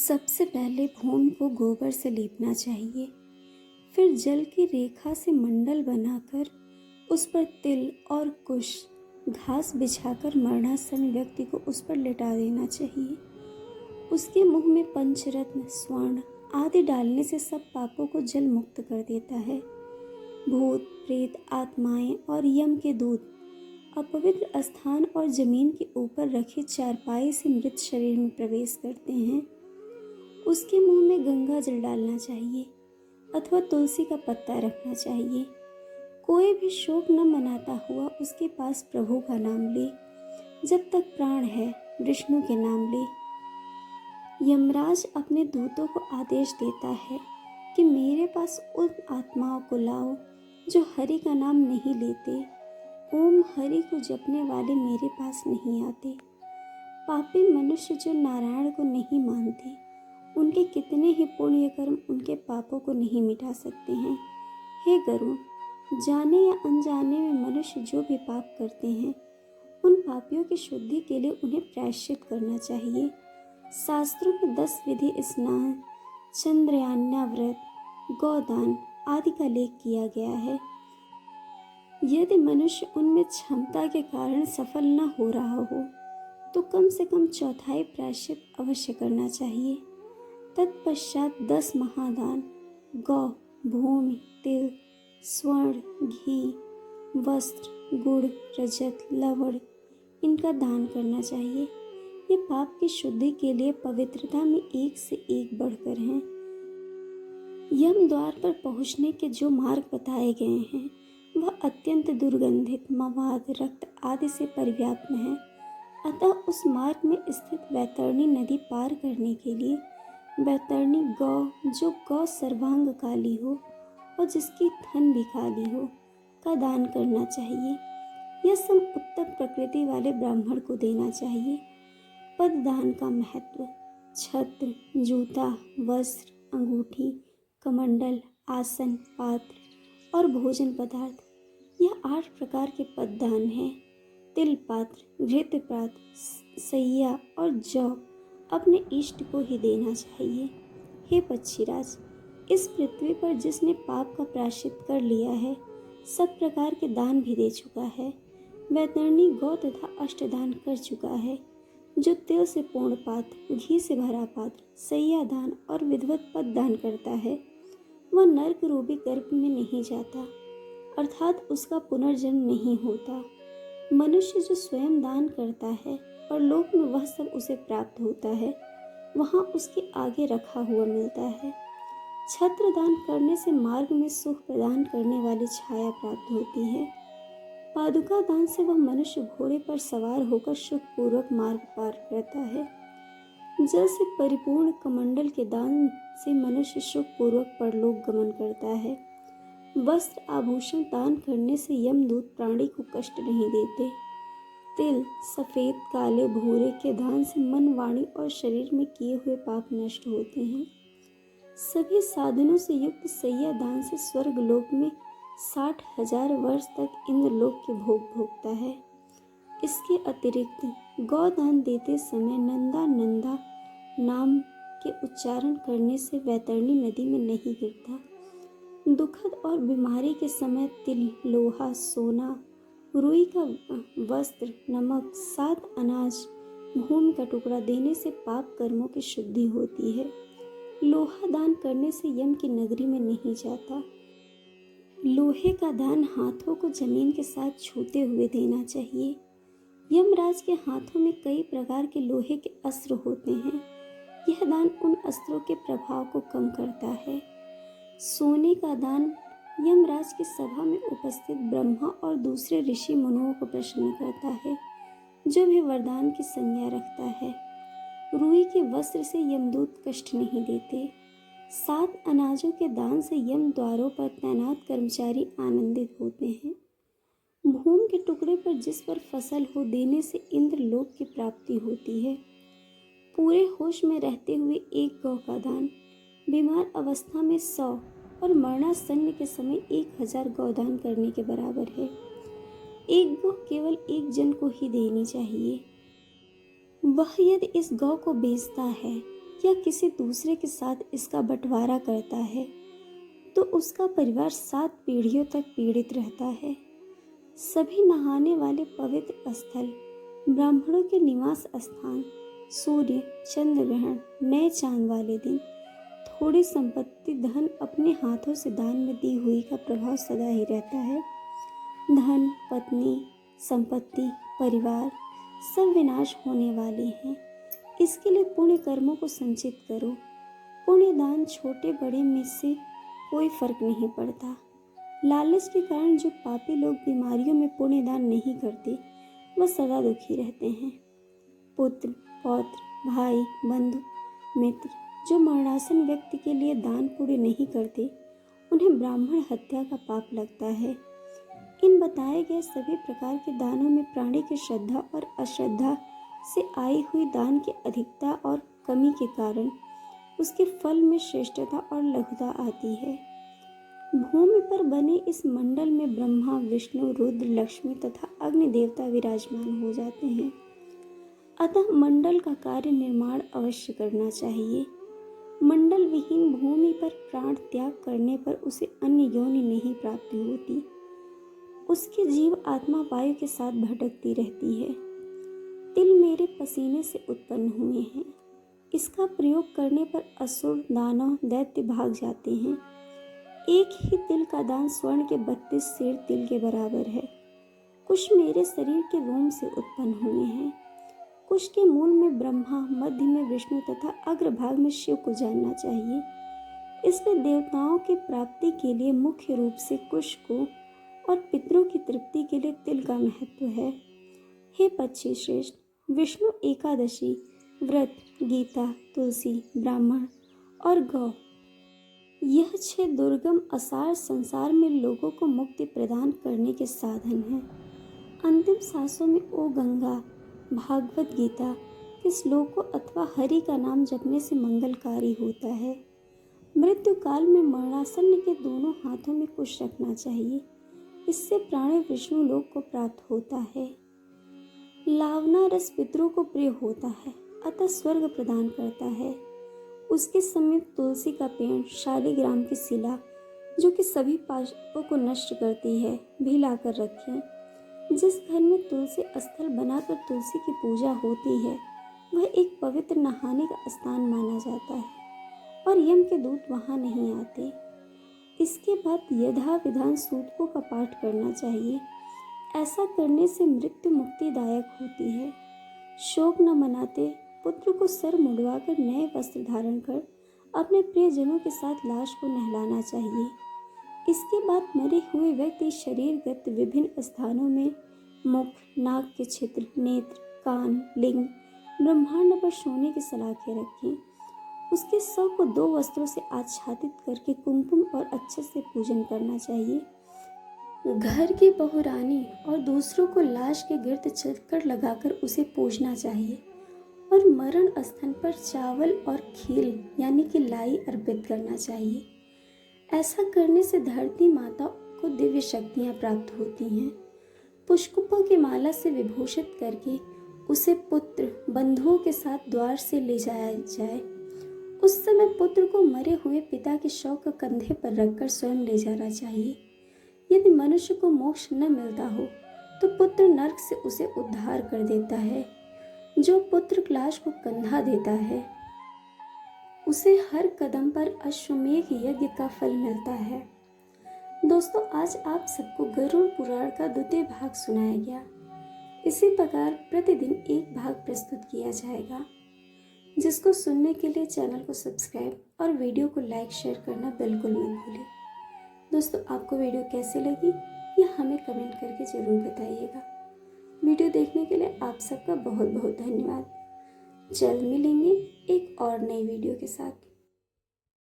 सबसे पहले भूमि को गोबर से लीपना चाहिए। फिर जल की रेखा से मंडल बनाकर उस पर तिल और कुश घास बिछाकर मरणासन्न व्यक्ति को उस पर लेटा देना चाहिए। उसके मुंह में पंचरत्न, स्वर्ण आदि डालने से सब पापों को जल मुक्त कर देता है। भूत, प्रेत, आत्माएं और यम के दूत अपवित्र स्थान और जमीन के ऊपर रखे चारपाई से मृत शरीर में प्रवेश करते हैं। उसके मुंह में गंगा जल डालना चाहिए अथवा तुलसी का पत्ता रखना चाहिए। कोई भी शोक न मनाता हुआ उसके पास प्रभु का नाम ले। जब तक प्राण है विष्णु के नाम ले। यमराज अपने दूतों को आदेश देता है कि मेरे पास उन आत्माओं को लाओ जो हरि का नाम नहीं लेते। ओम हरि को जपने वाले मेरे पास नहीं आते। पापी मनुष्य जो नारायण को नहीं मानते, उनके कितने ही पुण्य कर्म उनके पापों को नहीं मिटा सकते हैं। हे गरुड़, जाने या अनजाने में मनुष्य जो भी पाप करते हैं, उन पापियों की शुद्धि के लिए उन्हें प्रायश्चित करना चाहिए। शास्त्रों में 10 विधि स्नान, चंद्रयान्या व्रत, गौदान आदि का उल्लेख किया गया है। यदि मनुष्य उनमें क्षमता के कारण सफल न हो रहा हो तो कम से कम चौथाई प्रायश्चित अवश्य करना चाहिए। तत्पश्चात 10 महादान गौ, भूमि, तिल, स्वर्ण, घी, वस्त्र, गुड़, रजत, लवण इनका दान करना चाहिए। ये पाप की शुद्धि के लिए पवित्रता में एक से एक बढ़कर हैं। यम द्वार पर पहुंचने के जो मार्ग बताए गए हैं वह अत्यंत दुर्गंधित, मवाद, रक्त आदि से परिव्याप्त है। अतः उस मार्ग में स्थित वैतरणी नदी पार करने के लिए वैतरणी गौ, जो गौ सर्वांग काली हो और जिसकी थन भी काली हो, का दान करना चाहिए। यह सब उत्तम प्रकृति वाले ब्राह्मण को देना चाहिए। पददान का महत्व। छत्र, जूता, वस्त्र, अंगूठी, कमंडल, आसन, पात्र और भोजन पदार्थ, यह 8 प्रकार के पददान हैं। तिल पात्र, घृत पात्र, सैया और जौ अपने इष्ट को ही देना चाहिए। हे पक्षीराज, इस पृथ्वी पर जिसने पाप का प्रायश्चित कर लिया है, सब प्रकार के दान भी दे चुका है। वैतरणी गौ तथा अष्टदान कर चुका है। जो तिल से पूर्ण पात्र, घी से भरा पात्र, सैया दान और विधिवत पद दान करता है, वह नरक रूपी गर्भ में नहीं जाता, अर्थात उसका पुनर्जन्म नहीं होता। मनुष्य जो स्वयं दान करता है और लोक में वह सब उसे प्राप्त होता है, वहाँ उसके आगे रखा हुआ मिलता है। छत्र दान करने से मार्ग में सुख प्रदान करने वाली छाया प्राप्त होती है। पादुका दान से वह मनुष्य घोड़े पर सवार होकर सुखपूर्वक मार्ग पार करता है। जल से परिपूर्ण कमंडल के दान से मनुष्य सुखपूर्वक परलोक गमन करता है। वस्त्र आभूषण दान करने से यमदूत प्राणी को कष्ट नहीं देते। तिल, सफेद, काले, भूरे के दान से मन, वाणी और शरीर में किए हुए पाप नष्ट होते हैं। सभी साधनों से युक्त सैया दान से स्वर्ग लोक में 60,000 वर्ष तक इंद्रलोक के भोग भोगता है। इसके अतिरिक्त गौदान देते समय नंदा नंदा नाम के उच्चारण करने से वैतरणी नदी में नहीं गिरता। दुखद और बीमारी के समय तिल, लोहा, सोना, रुई का वस्त्र, नमक, 7 अनाज, भूमि का टुकड़ा देने से पाप कर्मों की शुद्धि होती है। लोहा दान करने से यम की नगरी में नहीं जाता। लोहे का दान हाथों को जमीन के साथ छूते हुए देना चाहिए। यमराज के हाथों में कई प्रकार के लोहे के अस्त्र होते हैं। यह दान उन अस्त्रों के प्रभाव को कम करता है। सोने का दान यमराज की सभा में उपस्थित ब्रह्मा और दूसरे ऋषि मुनियों को प्रसन्न करता है, जो भी वरदान की संज्ञा रखता है। रुई के वस्त्र से यमदूत कष्ट नहीं देते। 7 अनाजों के दान से यम द्वारों पर तैनात कर्मचारी आनंदित होते हैं। भूमि के टुकड़े पर जिस पर फसल हो देने से इंद्रलोक की प्राप्ति होती है। पूरे होश में रहते हुए 1 गौ का दान बीमार अवस्था में 100 और मरणासन्न के समय 1000 गौदान करने के बराबर है। 1 गौ केवल 1 जन को ही देनी चाहिए। वह यदि इस गौ को बेचता है या किसी दूसरे के साथ इसका बंटवारा करता है तो उसका परिवार 7 पीढ़ियों तक पीड़ित रहता है। सभी नहाने वाले पवित्र स्थल, ब्राह्मणों के निवास स्थान, सूर्य चंद्र ग्रहण, नए चांद वाले दिन, थोड़ी संपत्ति, धन अपने हाथों से दान में दी हुई का प्रभाव सदा ही रहता है। धन, पत्नी, संपत्ति, परिवार सब विनाश होने वाले हैं। इसके लिए पुण्य कर्मों को संचित करो। पुण्य दान छोटे बड़े में से कोई फर्क नहीं पड़ता। लालच के कारण जो पापी लोग बीमारियों में पुण्य दान नहीं करते वह सदा दुखी रहते हैं। पुत्र, पौत्र, भाई, बंधु, मित्र जो मरणासन व्यक्ति के लिए दान पुण्य नहीं करते उन्हें ब्राह्मण हत्या का पाप लगता है। इन बताए गए सभी प्रकार के दानों में प्राणी की श्रद्धा और अश्रद्धा से आई हुई दान की अधिकता और कमी के कारण उसके फल में श्रेष्ठता और लघुता आती है। भूमि पर बने इस मंडल में ब्रह्मा, विष्णु, रुद्र, लक्ष्मी तथा अग्नि देवता विराजमान हो जाते हैं। अतः मंडल का कार्य निर्माण अवश्य करना चाहिए। मंडल विहीन भूमि पर प्राण त्याग करने पर उसे अन्य योनि नहीं प्राप्ति होती। उसकी जीव आत्मा वायु के साथ भटकती रहती है। तिल मेरे पसीने से उत्पन्न हुए हैं। इसका प्रयोग करने पर असुर, दानव, दैत्य भाग जाते हैं। एक ही तिल का दान स्वर्ण के 32 सेर तिल के बराबर है। कुछ मेरे शरीर के रोम से उत्पन्न हुए हैं। कुछ के मूल में ब्रह्मा, मध्य में विष्णु तथा अग्रभाग में शिव को जानना चाहिए। इसलिए देवताओं की प्राप्ति के लिए मुख्य रूप से कुश को और पितरों की तृप्ति के लिए तिल का महत्व है। हे पक्षी श्रेष्ठ, विष्णु एकादशी, व्रत, गीता, तुलसी, ब्राह्मण और गौ, यह 6 दुर्गम असार संसार में लोगों को मुक्ति प्रदान करने के साधन हैं। अंतिम सांसों में ओ गंगा, भागवत गीता के श्लोकों अथवा हरि का नाम जपने से मंगलकारी होता है। मृत्यु काल में मरणासन्न के दोनों हाथों में कुश रखना चाहिए। इससे प्राणी विष्णु लोक को प्राप्त होता है। लावना रस पितरों को प्रिय होता है, अतः स्वर्ग प्रदान करता है। उसके समीप तुलसी का पेड़, शालिग्राम की शिला जो कि सभी पापों को नष्ट करती है, भी लाकर रखें। जिस घर में तुलसी स्थल बनाकर तुलसी की पूजा होती है वह एक पवित्र नहाने का स्थान माना जाता है और यम के दूत वहाँ नहीं आते। इसके बाद यथा विधान सूतकों का पाठ करना चाहिए। ऐसा करने से मृत्यु मुक्तिदायक होती है। शोक न मनाते पुत्र को सर मुंडवाकर नए वस्त्र धारण कर अपने प्रियजनों के साथ लाश को नहलाना चाहिए। इसके बाद मरे हुए व्यक्ति शरीरगत विभिन्न स्थानों में मुख, नाक के छिद्र, नेत्र, कान, लिंग, ब्रह्मांड पर सोने की सलाखें रखें। उसके शव को 2 वस्त्रों से आच्छादित करके कुमकुम और अच्छे से पूजन करना चाहिए। घर की बहुरानी और दूसरों को लाश के गिर्द चक्कर लगाकर उसे पूजना चाहिए और मरण स्थल पर चावल और खीर यानी कि लाई अर्पित करना चाहिए। ऐसा करने से धरती माता को दिव्य शक्तियाँ प्राप्त होती हैं। पुष्पों की माला से विभूषित करके उसे पुत्र, बंधुओं के साथ द्वार से ले जाया जाए। उस समय पुत्र को मरे हुए पिता के शव को कंधे पर रखकर स्वयं ले जाना चाहिए। यदि मनुष्य को मोक्ष न मिलता हो तो पुत्र नरक से उसे उद्धार कर देता है। जो पुत्र लाश को कंधा देता है उसे हर कदम पर अश्वमेघ यज्ञ का फल मिलता है। दोस्तों, आज आप सबको गरुड़ पुराण का 2वां भाग सुनाया गया। इसी प्रकार प्रतिदिन एक भाग प्रस्तुत किया जाएगा। जिसको सुनने के लिए चैनल को सब्सक्राइब और वीडियो को लाइक शेयर करना बिल्कुल मत भूलें। दोस्तों, आपको वीडियो कैसी लगी यह हमें कमेंट करके ज़रूर बताइएगा। वीडियो देखने के लिए आप सबका बहुत बहुत धन्यवाद। जल्द मिलेंगे एक और नई वीडियो के साथ।